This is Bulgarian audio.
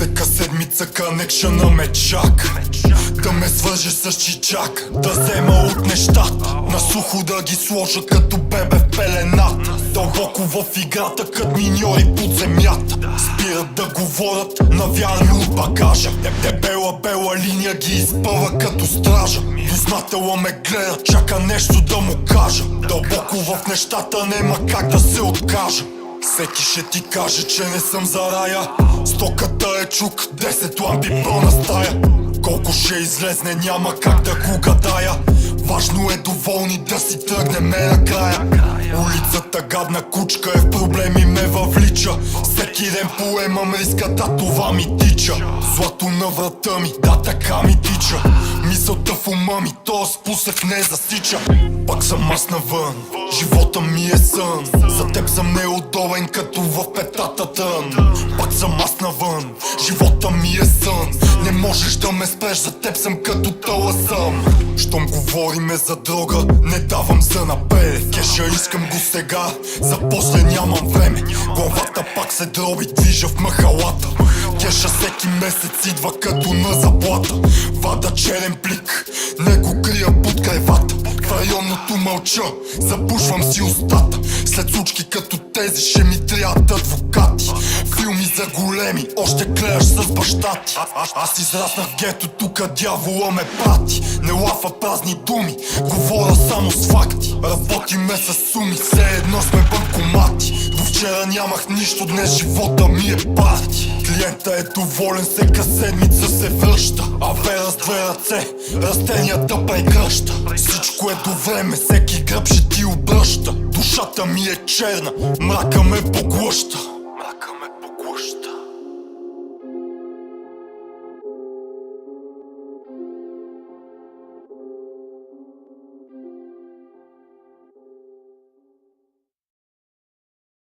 Всека седмица конекшъна ме чака да ме свържи с чичак, да взема от нещата, на сухо да ги сложа като бебе в пелената. Дълбоко в играта, кът миньори под земята, спират да говорят, навяли от багажа. Бела линия ги изпъва като стража. Дознателя ме гледа, чака нещо да му кажа. Дълбоко в нещата нема как да се откажа. Всеки ще ти каже, че не съм за рая. Стоката е чук, 10 лампи пълна стая. Колко ще излезне няма как да го гадая. Важно е доволни да си тръгнеме накрая. Улицата гадна кучка е в проблеми ме въвлича. Всеки ден поемам риска, да това ми тича. Злато на врата ми, да така ми тича. Мисълта в ума ми, то спусък не засича. Пак съм аз навън, живота ми е сън. За теб съм неудобен като в петата тън. Пак съм аз навън, живота ми е сън. Не можеш да ме спреш, за теб съм като таласъм. Щом говориме за дрога, не давам за напред. Кеша искам го сега, за после нямам време. Главата пак се дроби, движа в махалата. Кеша всеки месец идва като на заплата. Вада черен плик, не го крия под крайвата. В районното мълча, запушвам си устата. След случки като тези ще ми трябват адвокати. Филми за големи, още клеяш с баща ти. Аз израснах в гето, тука дявола ме прати. Не лафа празни думи, говоря само с факти. Работиме с суми, все едно сме банкомати. До вчера нямах нищо, днес живота ми е парти. Клиента е доволен, всека седмица се връща. А вера с две ръце, растенията прегръща. Всичко е до време, всеки гръб ще ти обръща. Душата ми е черна, мрака ме поглъща.